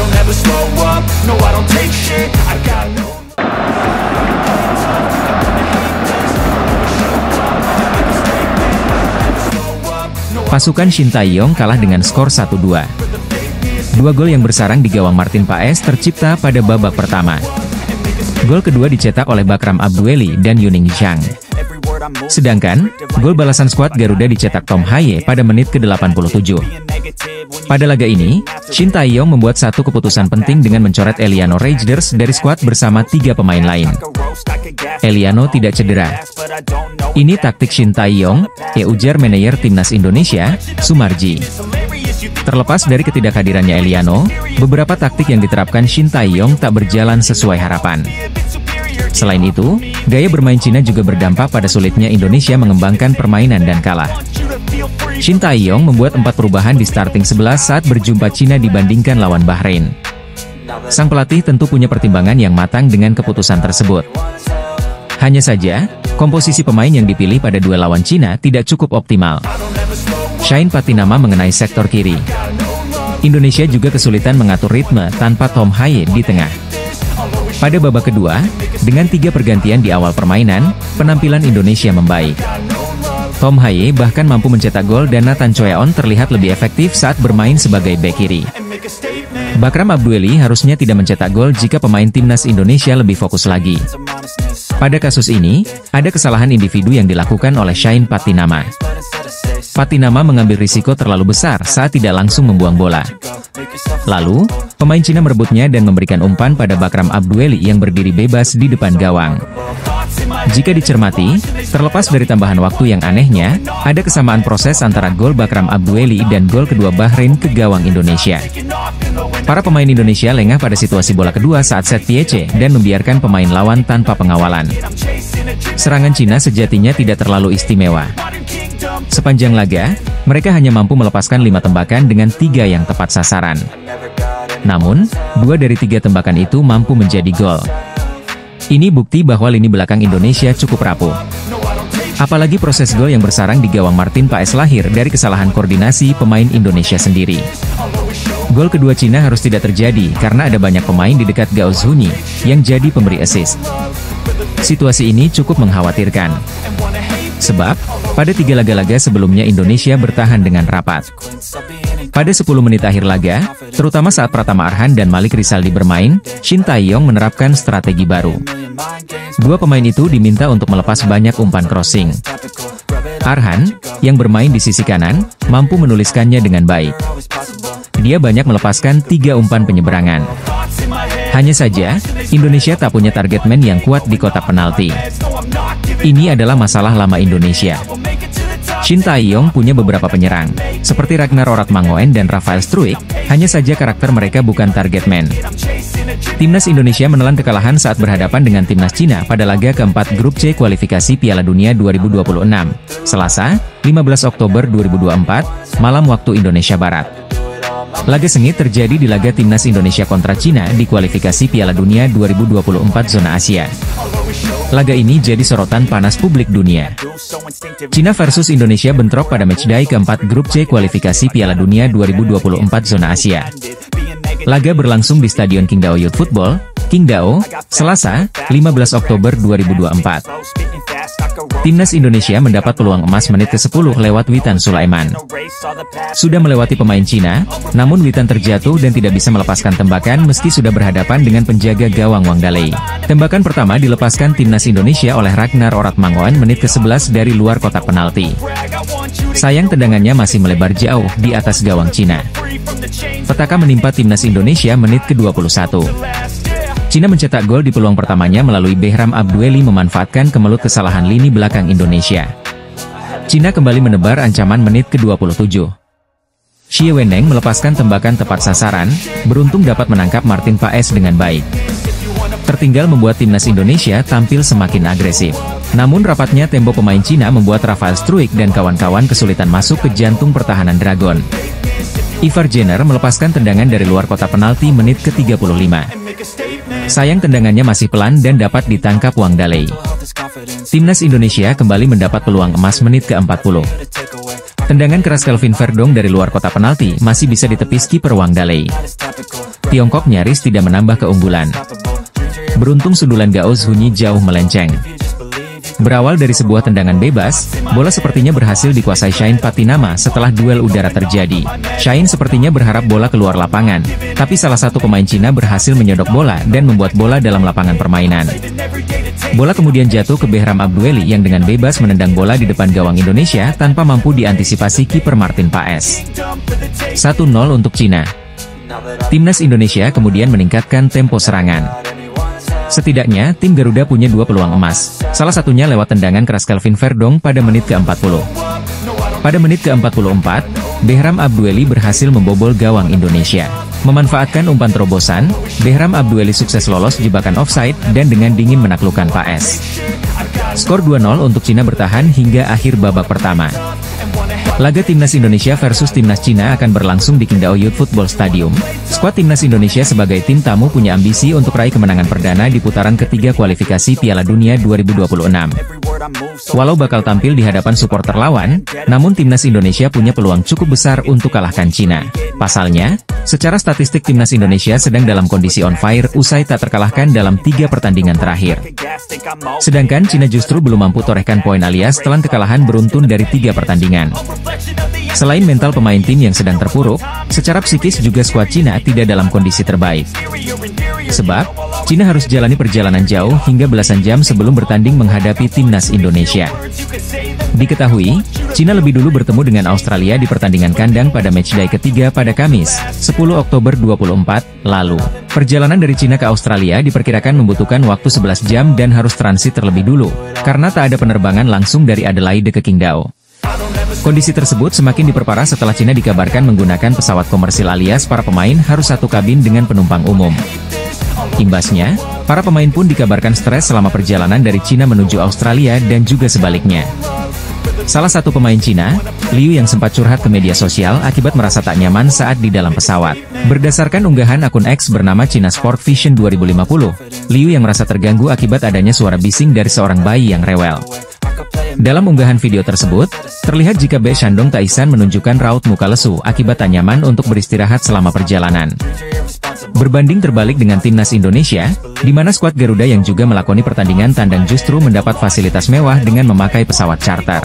don't ever slow up, no I don't take shit, I got no. Pasukan Shin Tae-yong kalah dengan skor 1-2. Dua gol yang bersarang di gawang Martin Paes tercipta pada babak pertama. Gol kedua dicetak oleh Bakram Abdueli dan Yuning Zhang. Sedangkan, gol balasan skuad Garuda dicetak Tom Haye pada menit ke-87. Pada laga ini, Shin Tae-yong membuat satu keputusan penting dengan mencoret Eliano Reijers dari skuad bersama 3 pemain lain. Eliano tidak cedera. Ini taktik Shin Tae-yong, ujar manajer timnas Indonesia, Sumarji. Terlepas dari ketidakhadirannya Eliano, beberapa taktik yang diterapkan Shin Tae-yong tak berjalan sesuai harapan. Selain itu, gaya bermain Cina juga berdampak pada sulitnya Indonesia mengembangkan permainan dan kalah. Shin Tae-yong membuat 4 perubahan di starting 11 saat berjumpa Cina dibandingkan lawan Bahrain. Sang pelatih tentu punya pertimbangan yang matang dengan keputusan tersebut. Hanya saja, komposisi pemain yang dipilih pada duel lawan Cina tidak cukup optimal. Shain Patinama mengenai sektor kiri. Indonesia juga kesulitan mengatur ritme tanpa Tom Haye di tengah. Pada babak kedua, dengan 3 pergantian di awal permainan, penampilan Indonesia membaik. Tom Haye bahkan mampu mencetak gol dan Nathan Choeon terlihat lebih efektif saat bermain sebagai bek kiri. Bakram Abdueli harusnya tidak mencetak gol jika pemain timnas Indonesia lebih fokus lagi. Pada kasus ini, ada kesalahan individu yang dilakukan oleh Shain Patinama. Patinama mengambil risiko terlalu besar saat tidak langsung membuang bola. Lalu, pemain Cina merebutnya dan memberikan umpan pada Bakram Abdueli yang berdiri bebas di depan gawang. Jika dicermati, terlepas dari tambahan waktu yang anehnya, ada kesamaan proses antara gol Bakram Abdueli dan gol kedua Bahrain ke gawang Indonesia. Para pemain Indonesia lengah pada situasi bola kedua saat set piece dan membiarkan pemain lawan tanpa pengawalan. Serangan Cina sejatinya tidak terlalu istimewa. Sepanjang laga, mereka hanya mampu melepaskan 5 tembakan dengan 3 yang tepat sasaran. Namun, 2 dari 3 tembakan itu mampu menjadi gol. Ini bukti bahwa lini belakang Indonesia cukup rapuh. Apalagi proses gol yang bersarang di gawang Martin Paes lahir dari kesalahan koordinasi pemain Indonesia sendiri. Gol kedua Cina harus tidak terjadi karena ada banyak pemain di dekat Gao Zhuni yang jadi pemberi assist. Situasi ini cukup mengkhawatirkan. Sebab, pada 3 laga-laga sebelumnya Indonesia bertahan dengan rapat. Pada 10 menit akhir laga, terutama saat Pratama Arhan dan Malik Rizaldi bermain, Shin Tae-yong menerapkan strategi baru. 2 pemain itu diminta untuk melepas banyak umpan crossing. Arhan, yang bermain di sisi kanan, mampu menuliskannya dengan baik. Dia banyak melepaskan 3 umpan penyeberangan. Hanya saja, Indonesia tak punya target man yang kuat di kotak penalti. Ini adalah masalah lama Indonesia. Shin Tae-yong punya beberapa penyerang, seperti Ragnar Oratmangoen dan Rafael Struijk, hanya saja karakter mereka bukan target man. Timnas Indonesia menelan kekalahan saat berhadapan dengan Timnas Cina pada laga keempat Grup C kualifikasi Piala Dunia 2026, Selasa, 15 Oktober 2024, malam waktu Indonesia Barat. Laga sengit terjadi di laga Timnas Indonesia kontra Cina di kualifikasi Piala Dunia 2024 zona Asia. Laga ini jadi sorotan panas publik dunia. Cina versus Indonesia bentrok pada matchday keempat Grup C kualifikasi Piala Dunia 2024 zona Asia. Laga berlangsung di Stadion Qingdao Youth Football, Qingdao, Selasa, 15 Oktober 2024. Timnas Indonesia mendapat peluang emas menit ke-10 lewat Witan Sulaiman. Sudah melewati pemain Cina, namun Witan terjatuh dan tidak bisa melepaskan tembakan meski sudah berhadapan dengan penjaga gawang Wang Dalei. Tembakan pertama dilepaskan Timnas Indonesia oleh Ragnar Oratmangoen menit ke-11 dari luar kotak penalti. Sayang tendangannya masih melebar jauh di atas gawang Cina. Petaka menimpa Timnas Indonesia menit ke-21. Cina mencetak gol di peluang pertamanya melalui Behram Abdueli memanfaatkan kemelut kesalahan lini belakang Indonesia. Cina kembali menebar ancaman menit ke-27. Xie Weneng melepaskan tembakan tepat sasaran, beruntung dapat menangkap Martin Paes dengan baik. Tertinggal membuat Timnas Indonesia tampil semakin agresif. Namun rapatnya tembok pemain Cina membuat Rafael Struijk dan kawan-kawan kesulitan masuk ke jantung pertahanan Dragon. Ivar Jenner melepaskan tendangan dari luar kotak penalti menit ke-35. Sayang tendangannya masih pelan dan dapat ditangkap Wang Dalei. Timnas Indonesia kembali mendapat peluang emas menit ke-40. Tendangan keras Kelvin Verdong dari luar kotak penalti masih bisa ditepis kiper Wang Dalei. Tiongkok nyaris tidak menambah keunggulan. Beruntung sundulan Gao Zhunyi jauh melenceng. Berawal dari sebuah tendangan bebas, bola sepertinya berhasil dikuasai Shine Patinama setelah duel udara terjadi. Shine sepertinya berharap bola keluar lapangan, tapi salah satu pemain Cina berhasil menyodok bola dan membuat bola dalam lapangan permainan. Bola kemudian jatuh ke Behram Abdueli yang dengan bebas menendang bola di depan gawang Indonesia tanpa mampu diantisipasi kiper Martin Paes. 1-0 untuk Cina. Timnas Indonesia kemudian meningkatkan tempo serangan. Setidaknya, tim Garuda punya 2 peluang emas, salah satunya lewat tendangan keras Kelvin Verdong pada menit ke-40. Pada menit ke-44, Behram Abdueli berhasil membobol gawang Indonesia. Memanfaatkan umpan terobosan, Behram Abdueli sukses lolos jebakan offside dan dengan dingin menaklukkan Paes. Skor 2-0 untuk Cina bertahan hingga akhir babak pertama. Laga Timnas Indonesia versus Timnas Cina akan berlangsung di Qingdao Youth Football Stadium. Skuad Timnas Indonesia sebagai tim tamu punya ambisi untuk raih kemenangan perdana di putaran ketiga kualifikasi Piala Dunia 2026. Walau bakal tampil di hadapan supporter lawan, namun Timnas Indonesia punya peluang cukup besar untuk kalahkan Cina. Pasalnya, secara statistik Timnas Indonesia sedang dalam kondisi on fire usai tak terkalahkan dalam 3 pertandingan terakhir. Sedangkan Cina justru belum mampu torehkan poin alias telan kekalahan beruntun dari 3 pertandingan. Selain mental pemain tim yang sedang terpuruk, secara psikis juga skuad Cina tidak dalam kondisi terbaik. Sebab, Cina harus jalani perjalanan jauh hingga belasan jam sebelum bertanding menghadapi Timnas Indonesia. Diketahui, Cina lebih dulu bertemu dengan Australia di pertandingan kandang pada matchday ketiga pada Kamis, 10 Oktober 24, lalu. Perjalanan dari Cina ke Australia diperkirakan membutuhkan waktu 11 jam dan harus transit terlebih dulu, karena tak ada penerbangan langsung dari Adelaide ke Qingdao. Kondisi tersebut semakin diperparah setelah Cina dikabarkan menggunakan pesawat komersil alias para pemain harus satu kabin dengan penumpang umum. Imbasnya, para pemain pun dikabarkan stres selama perjalanan dari Cina menuju Australia dan juga sebaliknya. Salah satu pemain Cina, Liu yang sempat curhat ke media sosial akibat merasa tak nyaman saat di dalam pesawat. Berdasarkan unggahan akun X bernama China Sport Vision 2050, Liu yang merasa terganggu akibat adanya suara bising dari seorang bayi yang rewel. Dalam unggahan video tersebut, terlihat jika Be Shandong Taisan menunjukkan raut muka lesu akibat tak nyaman untuk beristirahat selama perjalanan. Berbanding terbalik dengan Timnas Indonesia, di mana skuad Garuda yang juga melakoni pertandingan tandang justru mendapat fasilitas mewah dengan memakai pesawat charter.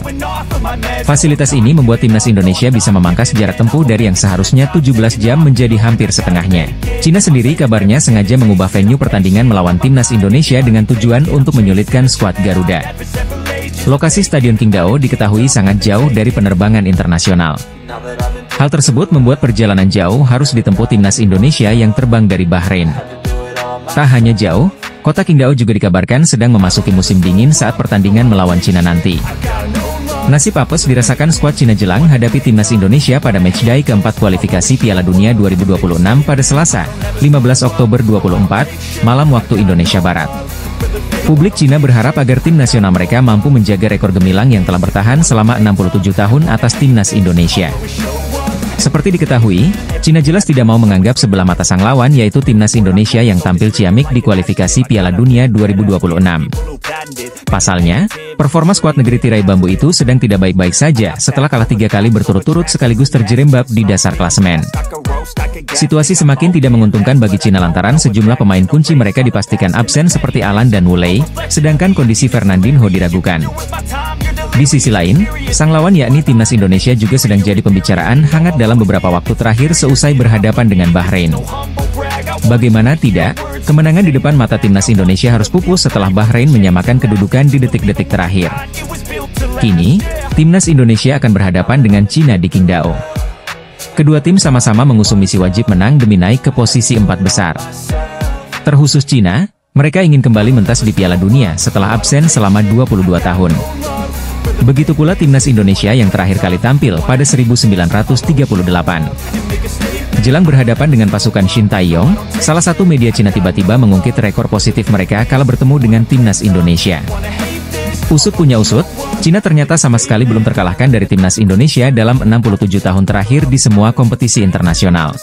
Fasilitas ini membuat Timnas Indonesia bisa memangkas jarak tempuh dari yang seharusnya 17 jam menjadi hampir setengahnya. Cina sendiri kabarnya sengaja mengubah venue pertandingan melawan Timnas Indonesia dengan tujuan untuk menyulitkan skuad Garuda. Lokasi Stadion Qingdao diketahui sangat jauh dari penerbangan internasional. Hal tersebut membuat perjalanan jauh harus ditempuh Timnas Indonesia yang terbang dari Bahrain. Tak hanya jauh, kota Qingdao juga dikabarkan sedang memasuki musim dingin saat pertandingan melawan Cina nanti. Nasib apes dirasakan skuad Cina jelang hadapi Timnas Indonesia pada matchday keempat kualifikasi Piala Dunia 2026 pada Selasa, 15 Oktober 24, malam waktu Indonesia Barat. Publik Cina berharap agar tim nasional mereka mampu menjaga rekor gemilang yang telah bertahan selama 67 tahun atas Timnas Indonesia. Seperti diketahui, Cina jelas tidak mau menganggap sebelah mata sang lawan yaitu Timnas Indonesia yang tampil ciamik di kualifikasi Piala Dunia 2026. Pasalnya, performa skuad negeri tirai bambu itu sedang tidak baik-baik saja setelah kalah 3 kali berturut-turut sekaligus terjerembab di dasar klasemen. Situasi semakin tidak menguntungkan bagi Cina lantaran sejumlah pemain kunci mereka dipastikan absen seperti Alan dan Wu Lei, sedangkan kondisi Fernandinho diragukan. Di sisi lain, sang lawan yakni Timnas Indonesia juga sedang jadi pembicaraan hangat dalam beberapa waktu terakhir seusai berhadapan dengan Bahrain. Bagaimana tidak, kemenangan di depan mata Timnas Indonesia harus pupus setelah Bahrain menyamakan kedudukan di detik-detik terakhir. Kini, Timnas Indonesia akan berhadapan dengan Cina di Qingdao. Kedua tim sama-sama mengusung misi wajib menang demi naik ke posisi 4 besar. Terkhusus Cina, mereka ingin kembali mentas di Piala Dunia setelah absen selama 22 tahun. Begitu pula Timnas Indonesia yang terakhir kali tampil pada 1938. Jelang berhadapan dengan pasukan Shin Taeyong, salah satu media Cina tiba-tiba mengungkit rekor positif mereka kala bertemu dengan Timnas Indonesia. Usut punya usut, Cina ternyata sama sekali belum terkalahkan dari Timnas Indonesia dalam 67 tahun terakhir di semua kompetisi internasional.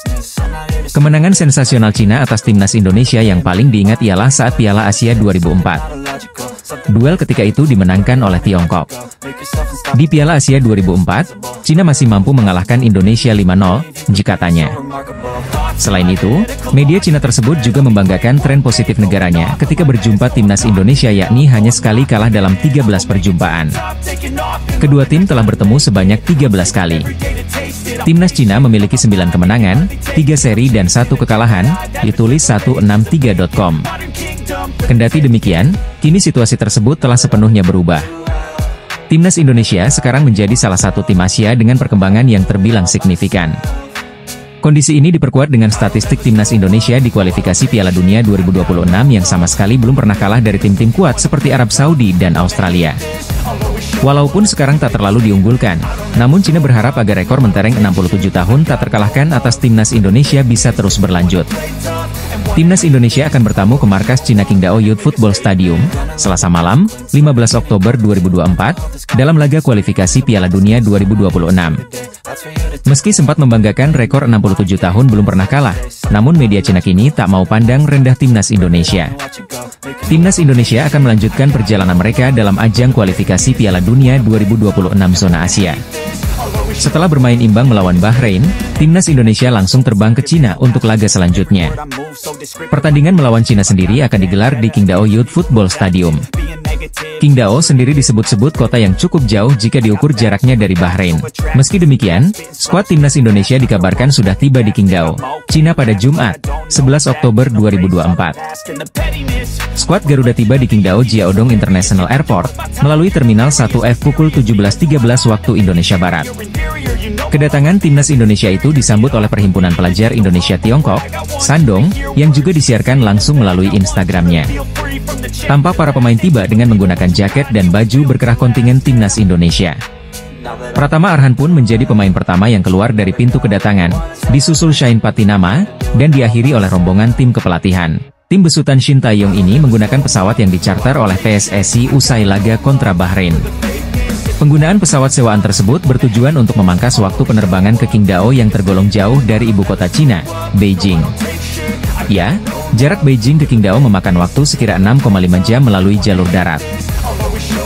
Kemenangan sensasional Cina atas Timnas Indonesia yang paling diingat ialah saat Piala Asia 2004. Duel ketika itu dimenangkan oleh Tiongkok. Di Piala Asia 2004, Cina masih mampu mengalahkan Indonesia 5-0, jika tanya. Selain itu, media Cina tersebut juga membanggakan tren positif negaranya ketika berjumpa timnas Indonesia, yakni hanya sekali kalah dalam 13 perjumpaan. Kedua tim telah bertemu sebanyak 13 kali. Timnas Cina memiliki 9 kemenangan, 3 seri dan 1 kekalahan, ditulis 163.com. Kendati demikian, kini situasi tersebut telah sepenuhnya berubah. Timnas Indonesia sekarang menjadi salah satu tim Asia dengan perkembangan yang terbilang signifikan. Kondisi ini diperkuat dengan statistik timnas Indonesia di kualifikasi Piala Dunia 2026 yang sama sekali belum pernah kalah dari tim-tim kuat seperti Arab Saudi dan Australia. Walaupun sekarang tak terlalu diunggulkan, namun Cina berharap agar rekor mentereng 67 tahun tak terkalahkan atas timnas Indonesia bisa terus berlanjut. Timnas Indonesia akan bertamu ke markas Cina Qingdao Youth Football Stadium, Selasa malam, 15 Oktober 2024, dalam laga kualifikasi Piala Dunia 2026. Meski sempat membanggakan rekor 67 tahun belum pernah kalah, namun media Cina kini tak mau pandang rendah timnas Indonesia. Timnas Indonesia akan melanjutkan perjalanan mereka dalam ajang kualifikasi Piala Dunia 2026 zona Asia. Setelah bermain imbang melawan Bahrain, timnas Indonesia langsung terbang ke Cina untuk laga selanjutnya. Pertandingan melawan Cina sendiri akan digelar di Qingdao Youth Football Stadium. Qingdao sendiri disebut-sebut kota yang cukup jauh jika diukur jaraknya dari Bahrain. Meski demikian, skuad timnas Indonesia dikabarkan sudah tiba di Qingdao, Cina pada Jumat, 11 Oktober 2024. Skuad Garuda tiba di Qingdao Jiaodong International Airport, melalui Terminal 1F pukul 17.13 waktu Indonesia Barat. Kedatangan timnas Indonesia itu disambut oleh Perhimpunan Pelajar Indonesia Tiongkok, Shandong, yang juga disiarkan langsung melalui Instagramnya. Tampak para pemain tiba dengan menggunakan jaket dan baju berkerah kontingen timnas Indonesia. Pratama Arhan pun menjadi pemain pertama yang keluar dari pintu kedatangan, disusul Shane Patinama, dan diakhiri oleh rombongan tim kepelatihan. Tim besutan Shin Tae-yong ini menggunakan pesawat yang dicarter oleh PSSI usai laga kontra Bahrain. Penggunaan pesawat sewaan tersebut bertujuan untuk memangkas waktu penerbangan ke Qingdao yang tergolong jauh dari ibu kota Cina, Beijing. Ya, jarak Beijing ke Qingdao memakan waktu sekira 6,5 jam melalui jalur darat.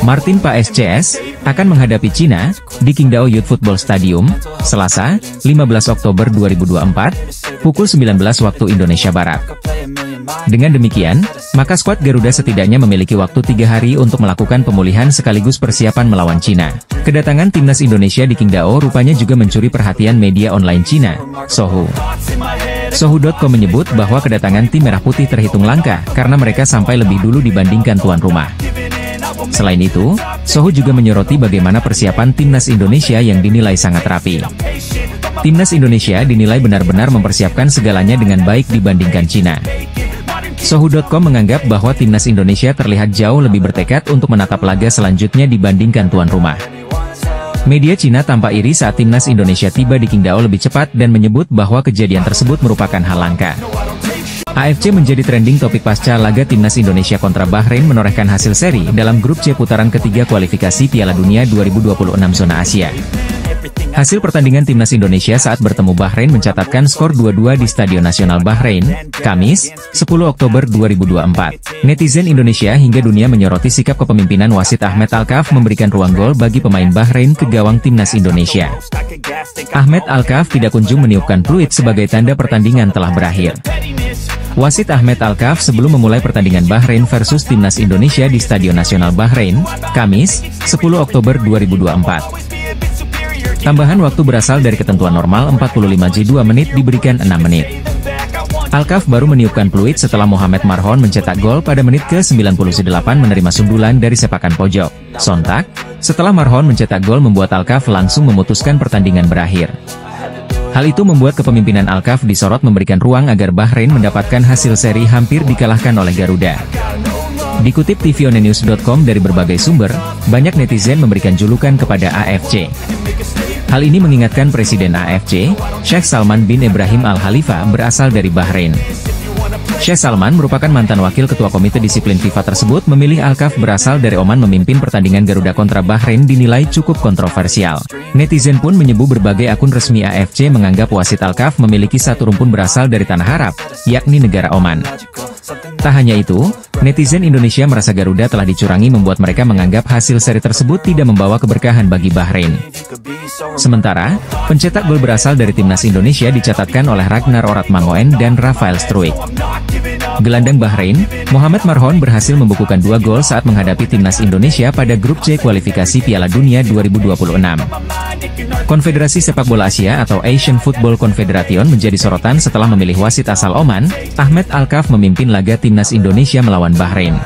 Martin Paes CS akan menghadapi Cina di Qingdao Youth Football Stadium, Selasa, 15 Oktober 2024, pukul 19 waktu Indonesia Barat. Dengan demikian, maka skuad Garuda setidaknya memiliki waktu 3 hari untuk melakukan pemulihan sekaligus persiapan melawan Cina. Kedatangan timnas Indonesia di Qingdao rupanya juga mencuri perhatian media online Cina, Sohu. Sohu.com menyebut bahwa kedatangan tim Merah Putih terhitung langka karena mereka sampai lebih dulu dibandingkan tuan rumah. Selain itu, Sohu juga menyoroti bagaimana persiapan timnas Indonesia yang dinilai sangat rapi. Timnas Indonesia dinilai benar-benar mempersiapkan segalanya dengan baik dibandingkan Cina. Sohu.com menganggap bahwa timnas Indonesia terlihat jauh lebih bertekad untuk menatap laga selanjutnya dibandingkan tuan rumah. Media Cina tampak iri saat timnas Indonesia tiba di Qingdao lebih cepat dan menyebut bahwa kejadian tersebut merupakan hal langka. AFC menjadi trending topik pasca laga timnas Indonesia kontra Bahrain menorehkan hasil seri dalam grup C putaran ketiga kualifikasi Piala Dunia 2026 zona Asia. Hasil pertandingan timnas Indonesia saat bertemu Bahrain mencatatkan skor 2-2 di Stadion Nasional Bahrain, Kamis, 10 Oktober 2024. Netizen Indonesia hingga dunia menyoroti sikap kepemimpinan wasit Ahmed Alkaf memberikan ruang gol bagi pemain Bahrain ke gawang timnas Indonesia. Ahmed Alkaf tidak kunjung meniupkan peluit sebagai tanda pertandingan telah berakhir. Wasit Ahmed Alkaf sebelum memulai pertandingan Bahrain versus timnas Indonesia di Stadion Nasional Bahrain, Kamis, 10 Oktober 2024. Tambahan waktu berasal dari ketentuan normal 45J2 menit diberikan 6 menit. Alkaf baru meniupkan peluit setelah Mohamed Marhon mencetak gol pada menit ke-98 menerima sundulan dari sepakan pojok. Sontak, setelah Marhon mencetak gol membuat Alkaf langsung memutuskan pertandingan berakhir. Hal itu membuat kepemimpinan Alkaf disorot memberikan ruang agar Bahrain mendapatkan hasil seri hampir dikalahkan oleh Garuda. Dikutip tvonnews.com dari berbagai sumber, banyak netizen memberikan julukan kepada AFC. Hal ini mengingatkan Presiden AFC, Sheikh Salman bin Ibrahim Al Khalifa berasal dari Bahrain. Sheikh Salman merupakan mantan wakil ketua komite disiplin FIFA tersebut memilih Alkaf berasal dari Oman memimpin pertandingan Garuda kontra Bahrain dinilai cukup kontroversial. Netizen pun menyebut berbagai akun resmi AFC menganggap wasit Alkaf memiliki satu rumpun berasal dari tanah Arab, yakni negara Oman. Tak hanya itu, netizen Indonesia merasa Garuda telah dicurangi membuat mereka menganggap hasil seri tersebut tidak membawa keberkahan bagi Bahrain. Sementara, pencetak gol berasal dari timnas Indonesia dicatatkan oleh Ragnar Oratmangoen dan Rafael Struijk. Gelandang Bahrain, Mohamed Marhon berhasil membukukan 2 gol saat menghadapi timnas Indonesia pada grup C kualifikasi Piala Dunia 2026. Konfederasi Sepak Bola Asia atau Asian Football Confederation menjadi sorotan setelah memilih wasit asal Oman, Ahmed Alkaf memimpin laga timnas Indonesia melawan Bahrain.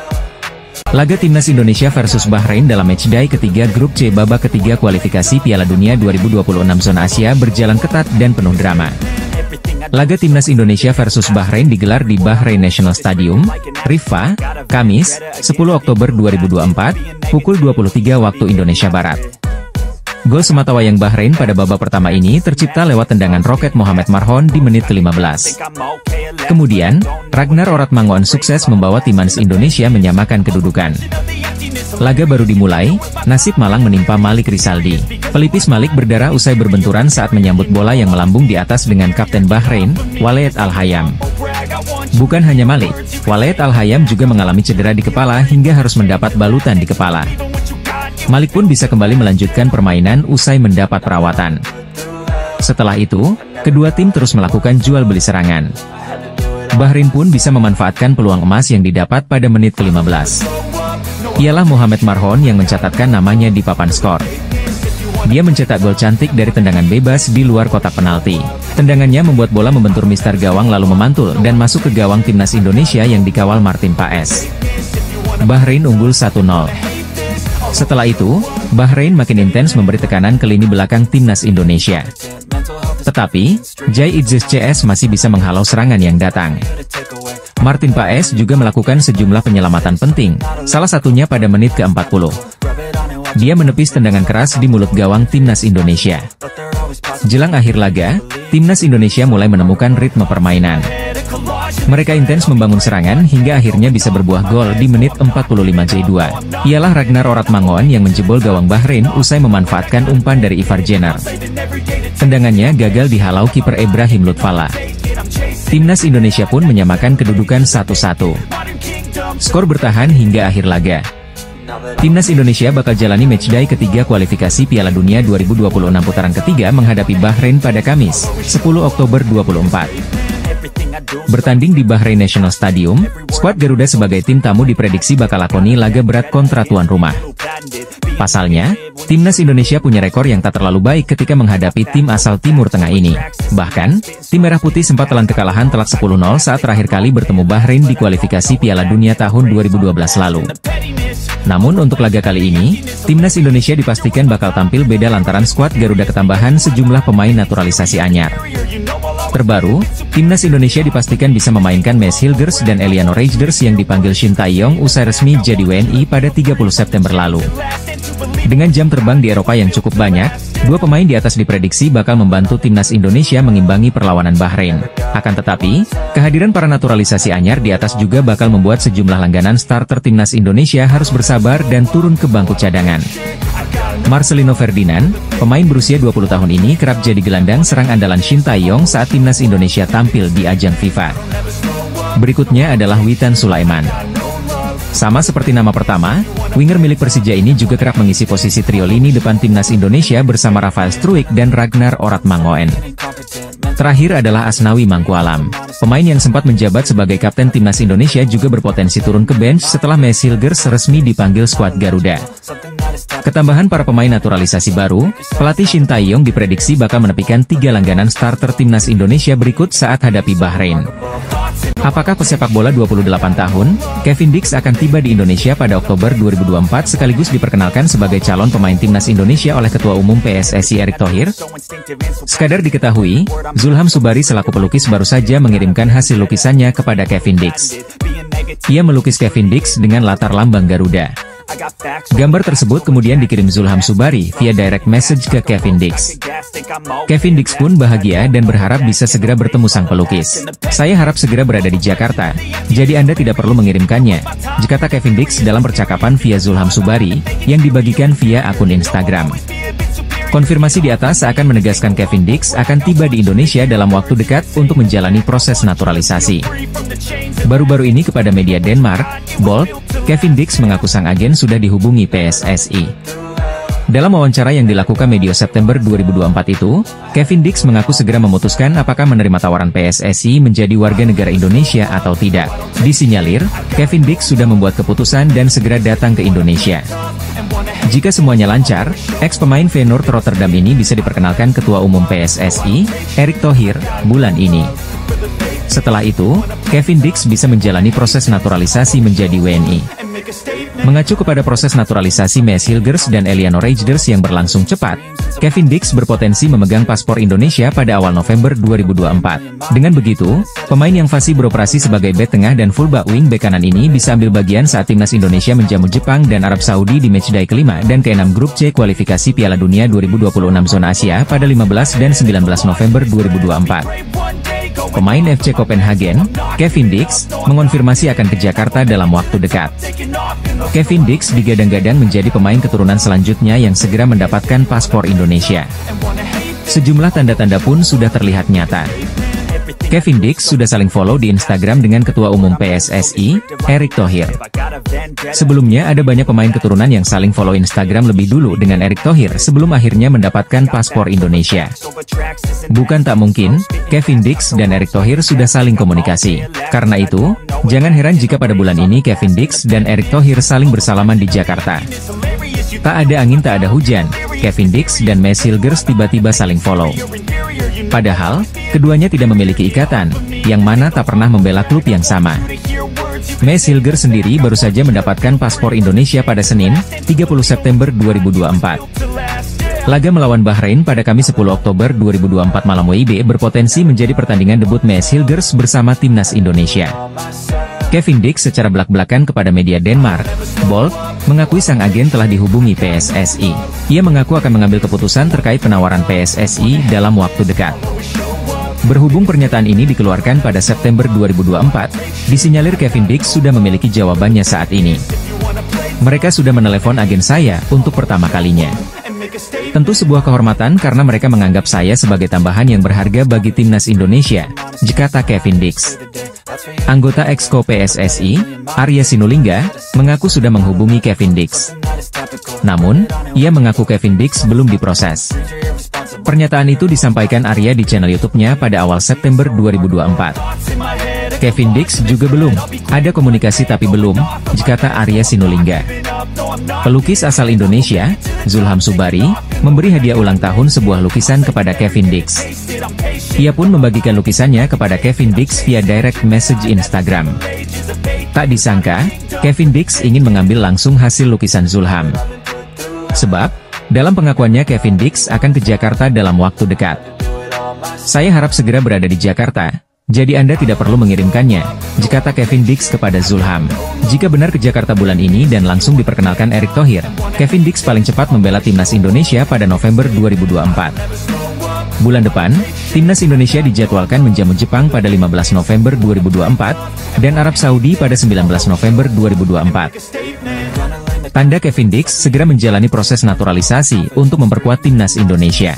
Laga timnas Indonesia versus Bahrain dalam matchday ketiga grup C babak ketiga kualifikasi Piala Dunia 2026 zona Asia berjalan ketat dan penuh drama. Laga timnas Indonesia versus Bahrain digelar di Bahrain National Stadium, Riffa, Kamis, 10 Oktober 2024, pukul 23 waktu Indonesia Barat. Gol sematawayang Bahrain pada babak pertama ini tercipta lewat tendangan roket Mohamed Marhon di menit ke-15. Kemudian, Ragnar Oratmangoen sukses membawa timnas Indonesia menyamakan kedudukan. Laga baru dimulai, nasib malang menimpa Malik Rizaldi. Pelipis Malik berdarah usai berbenturan saat menyambut bola yang melambung di atas dengan kapten Bahrain, Waleed Al-Hayam. Bukan hanya Malik, Waleed Al-Hayam juga mengalami cedera di kepala hingga harus mendapat balutan di kepala. Malik pun bisa kembali melanjutkan permainan usai mendapat perawatan. Setelah itu, kedua tim terus melakukan jual beli serangan. Bahrain pun bisa memanfaatkan peluang emas yang didapat pada menit ke-15. Ialah Mohamed Marhon yang mencatatkan namanya di papan skor. Dia mencetak gol cantik dari tendangan bebas di luar kotak penalti. Tendangannya membuat bola membentur mister gawang lalu memantul dan masuk ke gawang timnas Indonesia yang dikawal Martin Paes. Bahrain unggul 1-0. Setelah itu, Bahrain makin intens memberi tekanan ke lini belakang timnas Indonesia. Tetapi, Jai Idzes CS masih bisa menghalau serangan yang datang. Martin Paes juga melakukan sejumlah penyelamatan penting, salah satunya pada menit ke-40. Dia menepis tendangan keras di mulut gawang timnas Indonesia. Jelang akhir laga, timnas Indonesia mulai menemukan ritme permainan. Mereka intens membangun serangan hingga akhirnya bisa berbuah gol di menit 45 J2. Ialah Ragnar Oratmangoen yang menjebol gawang Bahrain usai memanfaatkan umpan dari Ivar Jenner. Tendangannya gagal dihalau kiper Ibrahim Lutfallah. Timnas Indonesia pun menyamakan kedudukan 1-1. Skor bertahan hingga akhir laga. Timnas Indonesia bakal jalani matchday ketiga kualifikasi Piala Dunia 2026 putaran ketiga menghadapi Bahrain pada Kamis, 10 Oktober 2024. Bertanding di Bahrain National Stadium, skuad Garuda sebagai tim tamu diprediksi bakal lakoni laga berat kontra tuan rumah. Pasalnya, timnas Indonesia punya rekor yang tak terlalu baik ketika menghadapi tim asal Timur Tengah ini. Bahkan, tim Merah Putih sempat telan kekalahan telak 10-0 saat terakhir kali bertemu Bahrain di kualifikasi Piala Dunia tahun 2012 lalu. Namun untuk laga kali ini, timnas Indonesia dipastikan bakal tampil beda lantaran skuad Garuda ketambahan sejumlah pemain naturalisasi anyar. Terbaru, timnas Indonesia dipastikan bisa memainkan Maes Hilgers dan Eliano Reijers yang dipanggil Shin Tae-yong usai resmi jadi WNI pada 30 September lalu. Dengan jam terbang di Eropa yang cukup banyak, dua pemain di atas diprediksi bakal membantu timnas Indonesia mengimbangi perlawanan Bahrain. Akan tetapi, kehadiran para naturalisasi anyar di atas juga bakal membuat sejumlah langganan starter timnas Indonesia harus bersabar dan turun ke bangku cadangan. Marcelino Ferdinand, pemain berusia 20 tahun ini kerap jadi gelandang serang andalan Shin Tae-yong saat timnas Indonesia tampil di ajang FIFA. Berikutnya adalah Witan Sulaiman. Sama seperti nama pertama, winger milik Persija ini juga kerap mengisi posisi trio lini depan timnas Indonesia bersama Rafael Struijk dan Ragnar Oratmangoen. Terakhir adalah Asnawi Mangkualam. Pemain yang sempat menjabat sebagai kapten timnas Indonesia juga berpotensi turun ke bench setelah Maes Hilgers resmi dipanggil skuad Garuda. Ketambahan para pemain naturalisasi baru, pelatih Shin Tae-yong diprediksi bakal menepikan 3 langganan starter timnas Indonesia berikut saat hadapi Bahrain. Apakah pesepak bola 28 tahun, Kevin Dix akan tiba di Indonesia pada Oktober 2024 sekaligus diperkenalkan sebagai calon pemain timnas Indonesia oleh Ketua Umum PSSI Erick Thohir? Sekadar diketahui, Zulham Subari selaku pelukis baru saja mengirimkan hasil lukisannya kepada Kevin Dix. Ia melukis Kevin Dix dengan latar lambang Garuda. Gambar tersebut kemudian dikirim Zulham Subari via direct message ke Kevin Dix. Kevin Dix pun bahagia dan berharap bisa segera bertemu sang pelukis. "Saya harap segera berada di Jakarta, jadi Anda tidak perlu mengirimkannya," kata Kevin Dix dalam percakapan via Zulham Subari, yang dibagikan via akun Instagram. Konfirmasi di atas akan menegaskan Kevin Dix akan tiba di Indonesia dalam waktu dekat untuk menjalani proses naturalisasi. Baru-baru ini kepada media Denmark, Bold, Kevin Dix mengaku sang agen sudah dihubungi PSSI. Dalam wawancara yang dilakukan medio September 2024 itu, Kevin Dix mengaku segera memutuskan apakah menerima tawaran PSSI menjadi warga negara Indonesia atau tidak. Disinyalir, Kevin Dix sudah membuat keputusan dan segera datang ke Indonesia. Jika semuanya lancar, ex-pemain Feyenoord Rotterdam ini bisa diperkenalkan Ketua Umum PSSI, Erick Thohir, bulan ini. Setelah itu, Kevin Dix bisa menjalani proses naturalisasi menjadi WNI. Mengacu kepada proses naturalisasi Maes Hilgers dan Eliano Reijnders yang berlangsung cepat, Kevin Dix berpotensi memegang paspor Indonesia pada awal November 2024. Dengan begitu, pemain yang fasih beroperasi sebagai bek tengah dan fullback wing bek kanan ini bisa ambil bagian saat timnas Indonesia menjamu Jepang dan Arab Saudi di matchday kelima dan keenam grup C kualifikasi Piala Dunia 2026 zona Asia pada 15 dan 19 November 2024. Pemain FC Copenhagen, Kevin Dix, mengonfirmasi akan ke Jakarta dalam waktu dekat. Kevin Dix digadang-gadang menjadi pemain keturunan selanjutnya yang segera mendapatkan paspor Indonesia. Sejumlah tanda-tanda pun sudah terlihat nyata. Kevin Dix sudah saling follow di Instagram dengan Ketua Umum PSSI, Erick Thohir. Sebelumnya ada banyak pemain keturunan yang saling follow Instagram lebih dulu dengan Erick Thohir sebelum akhirnya mendapatkan paspor Indonesia. Bukan tak mungkin, Kevin Dix dan Erick Thohir sudah saling komunikasi. Karena itu, jangan heran jika pada bulan ini Kevin Dix dan Erick Thohir saling bersalaman di Jakarta. Tak ada angin tak ada hujan, Kevin Dix dan Maes Hilgers tiba-tiba saling follow. Padahal, keduanya tidak memiliki ikatan, yang mana tak pernah membela klub yang sama. Maes Hilgers sendiri baru saja mendapatkan paspor Indonesia pada Senin, 30 September 2024. Laga melawan Bahrain pada Kamis 10 Oktober 2024 malam WIB berpotensi menjadi pertandingan debut Maes Hilgers bersama timnas Indonesia. Kevin Dix secara belak-belakan kepada media Denmark, Bold, mengakui sang agen telah dihubungi PSSI. Ia mengaku akan mengambil keputusan terkait penawaran PSSI dalam waktu dekat. Berhubung pernyataan ini dikeluarkan pada September 2024, disinyalir Kevin Dix sudah memiliki jawabannya saat ini. Mereka sudah menelepon agen saya untuk pertama kalinya. Tentu sebuah kehormatan karena mereka menganggap saya sebagai tambahan yang berharga bagi timnas Indonesia, kata Kevin Dix. Anggota Exco PSSI, Arya Sinulinga, mengaku sudah menghubungi Kevin Dix. Namun, ia mengaku Kevin Dix belum diproses. Pernyataan itu disampaikan Arya di channel YouTube-nya pada awal September 2024. Kevin Dix juga belum, ada komunikasi tapi belum, kata Arya Sinulinga. Pelukis asal Indonesia, Zulham Subari, memberi hadiah ulang tahun sebuah lukisan kepada Kevin Dix. Ia pun membagikan lukisannya kepada Kevin Dix via direct message Instagram. Tak disangka, Kevin Dix ingin mengambil langsung hasil lukisan Zulham. Sebab, dalam pengakuannya Kevin Dix akan ke Jakarta dalam waktu dekat. Saya harap segera berada di Jakarta, jadi Anda tidak perlu mengirimkannya, kata Kevin Dix kepada Zulham. Jika benar ke Jakarta bulan ini dan langsung diperkenalkan Erick Thohir, Kevin Dix paling cepat membela timnas Indonesia pada November 2024. Bulan depan, timnas Indonesia dijadwalkan menjamu Jepang pada 15 November 2024, dan Arab Saudi pada 19 November 2024. Tanda Kevin Dix segera menjalani proses naturalisasi untuk memperkuat timnas Indonesia.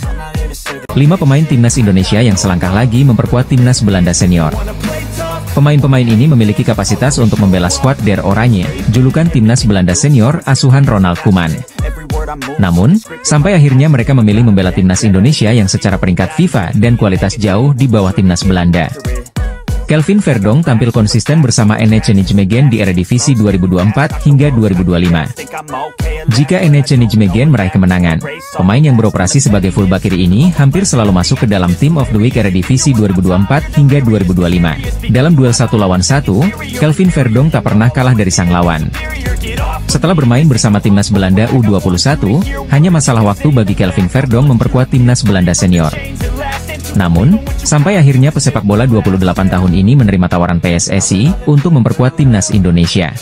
5 pemain timnas Indonesia yang selangkah lagi memperkuat timnas Belanda senior. Pemain-pemain ini memiliki kapasitas untuk membela skuad Der Oranje, julukan timnas Belanda senior asuhan Ronald Koeman. Namun, sampai akhirnya mereka memilih membela timnas Indonesia yang secara peringkat FIFA dan kualitas jauh di bawah timnas Belanda. Kelvin Verdonk tampil konsisten bersama NEC Nijmegen di Eredivisie 2024 hingga 2025. Jika NEC Nijmegen meraih kemenangan, pemain yang beroperasi sebagai fullback kiri ini hampir selalu masuk ke dalam Team of the Week Eredivisie 2024 hingga 2025. Dalam duel 1 lawan 1, Kelvin Verdonk tak pernah kalah dari sang lawan. Setelah bermain bersama timnas Belanda U21, hanya masalah waktu bagi Kelvin Verdonk memperkuat timnas Belanda senior. Namun, sampai akhirnya pesepak bola 28 tahun ini menerima tawaran PSSI untuk memperkuat timnas Indonesia.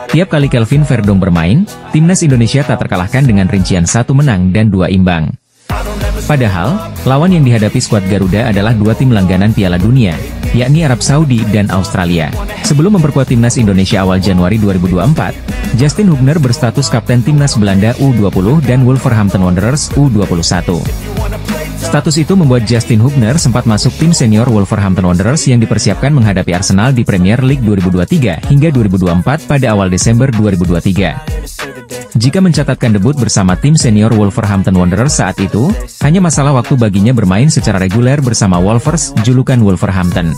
Tiap kali Kelvin Verdonk bermain, timnas Indonesia tak terkalahkan dengan rincian 1 menang dan 2 imbang. Padahal, lawan yang dihadapi skuad Garuda adalah 2 tim langganan Piala Dunia, yakni Arab Saudi dan Australia. Sebelum memperkuat timnas Indonesia awal Januari 2024, Justin Hubner berstatus kapten timnas Belanda U20 dan Wolverhampton Wanderers U21. Status itu membuat Justin Hubner sempat masuk tim senior Wolverhampton Wanderers yang dipersiapkan menghadapi Arsenal di Premier League 2023 hingga 2024 pada awal Desember 2023. Jika mencatatkan debut bersama tim senior Wolverhampton Wanderers saat itu, hanya masalah waktu baginya bermain secara reguler bersama Wolvers, julukan Wolverhampton.